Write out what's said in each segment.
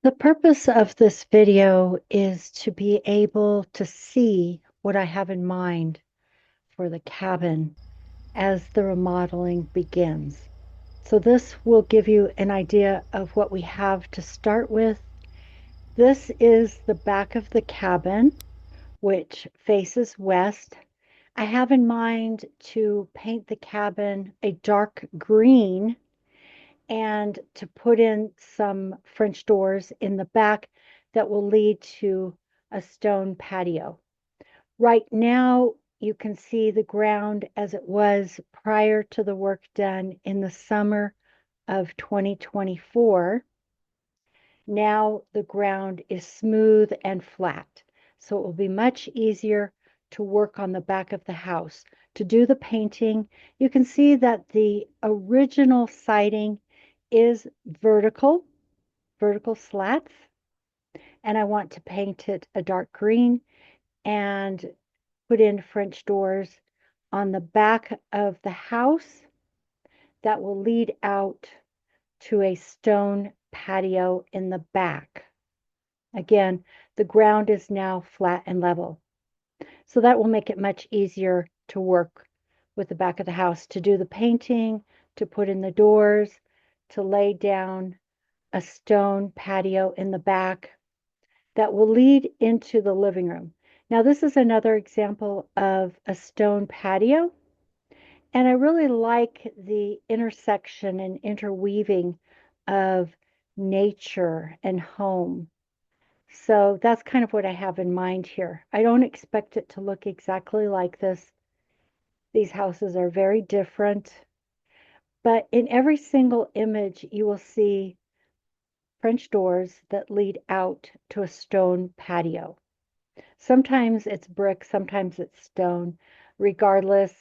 The purpose of this video is to be able to see what I have in mind for the cabin as the remodeling begins. So this will give you an idea of what we have to start with. This is the back of the cabin, which faces west. I have in mind to paint the cabin a dark green and to put in some French doors in the back that will lead to a stone patio. Right now, you can see the ground as it was prior to the work done in the summer of 2024. Now the ground is smooth and flat, so it will be much easier to work on the back of the house. To do the painting, you can see that the original siding is vertical slats, and I want to paint it a dark green and put in French doors on the back of the house that will lead out to a stone patio in the back. Again, the ground is now flat and level. So that will make it much easier to work with the back of the house, to do the painting, to put in the doors, to lay down a stone patio in the back that will lead into the living room. Now, this is another example of a stone patio, and I really like the intersection and interweaving of nature and home. So that's kind of what I have in mind here. I don't expect it to look exactly like this. These houses are very different, but in every single image, you will see French doors that lead out to a stone patio. Sometimes it's brick, sometimes it's stone. Regardless,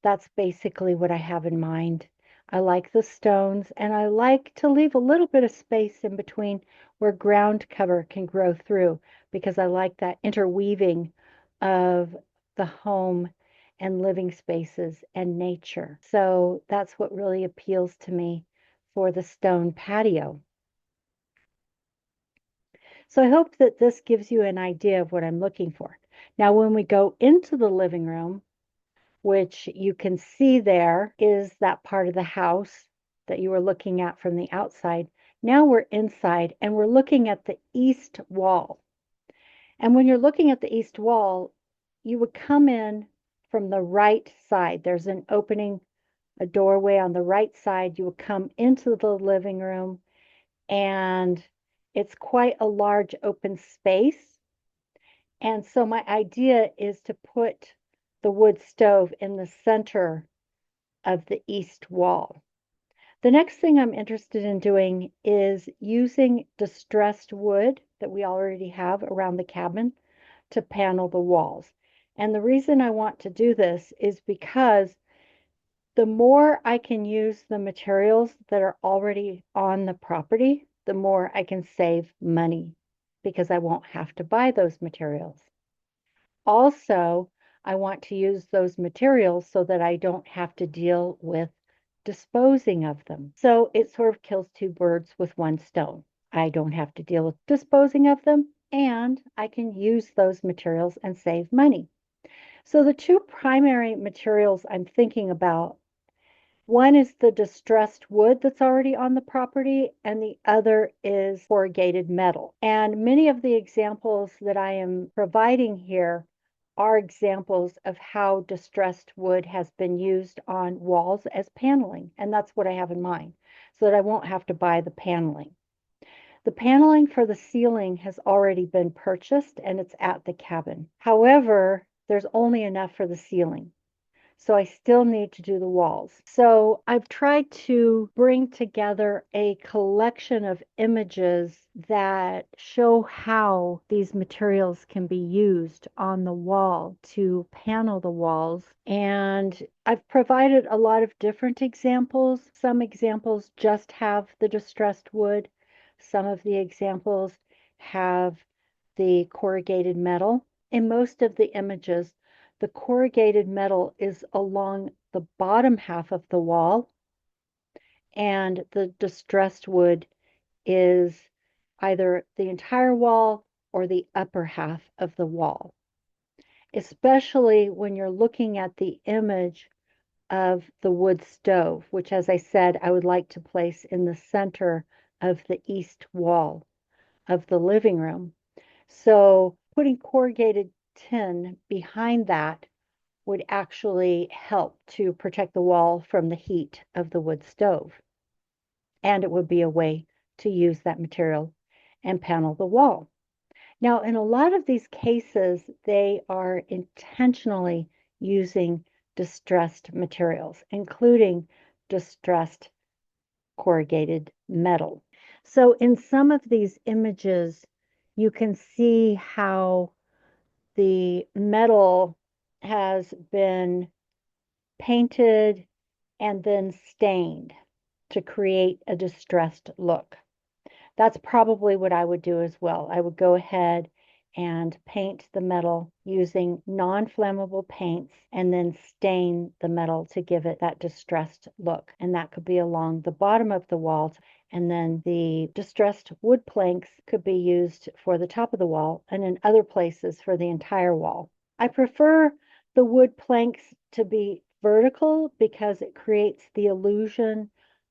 that's basically what I have in mind. I like the stones and I like to leave a little bit of space in between where ground cover can grow through because I like that interweaving of the home and living spaces and nature. So that's what really appeals to me for the stone patio. So I hope that this gives you an idea of what I'm looking for. Now, when we go into the living room, which you can see there is that part of the house that you were looking at from the outside. Now we're inside and we're looking at the east wall. And when you're looking at the east wall, you would come in from the right side. There's an opening, a doorway on the right side. You would come into the living room and it's quite a large open space. And so my idea is to put the wood stove in the center of the east wall. The next thing I'm interested in doing is using distressed wood that we already have around the cabin to panel the walls. And the reason I want to do this is because the more I can use the materials that are already on the property, the more I can save money because I won't have to buy those materials. Also, I want to use those materials so that I don't have to deal with disposing of them. So it sort of kills two birds with one stone. I don't have to deal with disposing of them, and I can use those materials and save money. So the two primary materials I'm thinking about, one is the distressed wood that's already on the property, and the other is corrugated metal. And many of the examples that I am providing here are examples of how distressed wood has been used on walls as paneling. And that's what I have in mind, so that I won't have to buy the paneling. The paneling for the ceiling has already been purchased and it's at the cabin. However, there's only enough for the ceiling. So I still need to do the walls. So I've tried to bring together a collection of images that show how these materials can be used on the wall to panel the walls. And I've provided a lot of different examples. Some examples just have the distressed wood. Some of the examples have the corrugated metal. In most of the images, the corrugated metal is along the bottom half of the wall, and the distressed wood is either the entire wall or the upper half of the wall, especially when you're looking at the image of the wood stove, which, as I said, I would like to place in the center of the east wall of the living room. So putting corrugated tin behind that would actually help to protect the wall from the heat of the wood stove. And it would be a way to use that material and panel the wall. Now, in a lot of these cases, they are intentionally using distressed materials, including distressed corrugated metal. So in some of these images, you can see how the metal has been painted and then stained to create a distressed look. That's probably what I would do as well. I would go ahead and paint the metal using non-flammable paints and then stain the metal to give it that distressed look. And that could be along the bottom of the wall. And then the distressed wood planks could be used for the top of the wall and in other places for the entire wall. I prefer the wood planks to be vertical because it creates the illusion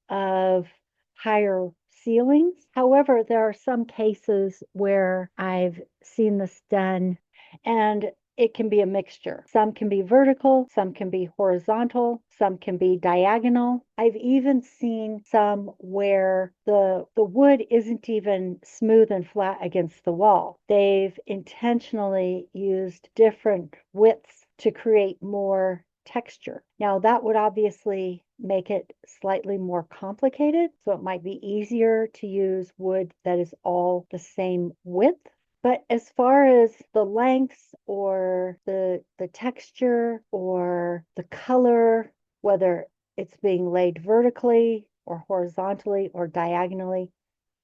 of higher ceilings. However, there are some cases where I've seen this done and it can be a mixture. Some can be vertical, some can be horizontal, some can be diagonal. I've even seen some where the wood isn't even smooth and flat against the wall. They've intentionally used different widths to create more texture. Now, that would obviously make it slightly more complicated, so it might be easier to use wood that is all the same width. But as far as the lengths or the texture or the color, whether it's being laid vertically or horizontally or diagonally,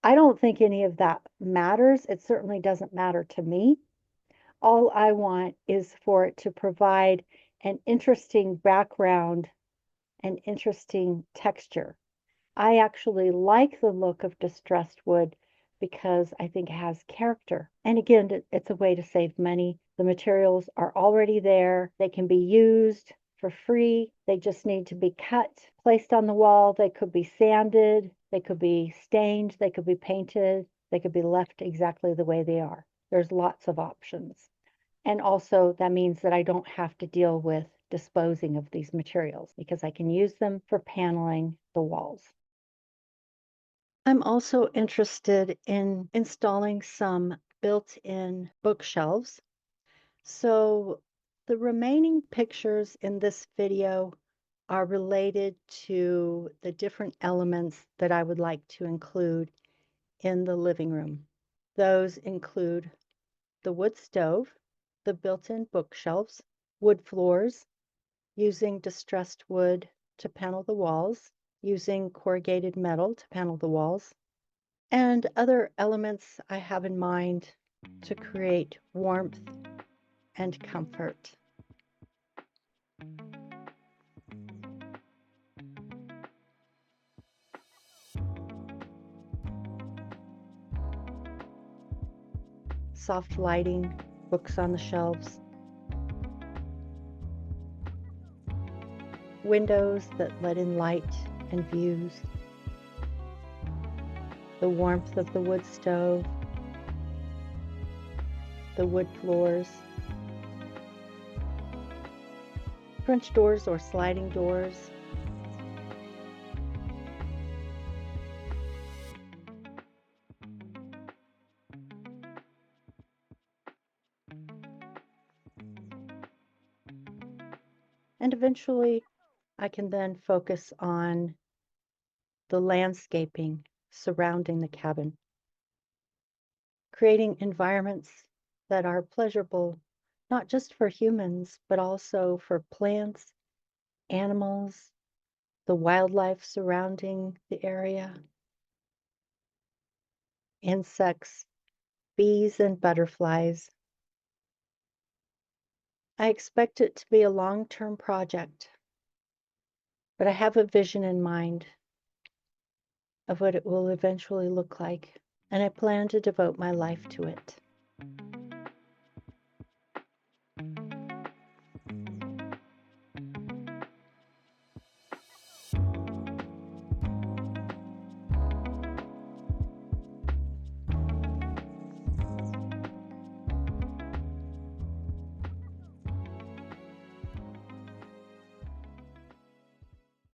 I don't think any of that matters. It certainly doesn't matter to me. All I want is for it to provide an interesting background, an interesting texture. I actually like the look of distressed wood because I think it has character. And again, it's a way to save money. The materials are already there. They can be used for free. They just need to be cut, placed on the wall. They could be sanded. They could be stained. They could be painted. They could be left exactly the way they are. There's lots of options. And also that means that I don't have to deal with disposing of these materials because I can use them for paneling the walls. I'm also interested in installing some built-in bookshelves. So the remaining pictures in this video are related to the different elements that I would like to include in the living room. Those include the wood stove, the built-in bookshelves, wood floors, using distressed wood to panel the walls, using corrugated metal to panel the walls, and other elements I have in mind to create warmth and comfort. Soft lighting, books on the shelves, windows that let in light and views, the warmth of the wood stove, the wood floors, French doors or sliding doors, and eventually I can then focus on the landscaping surrounding the cabin, creating environments that are pleasurable, not just for humans, but also for plants, animals, the wildlife surrounding the area, insects, bees, and butterflies. I expect it to be a long-term project, but I have a vision in mind of what it will eventually look like. and I plan to devote my life to it.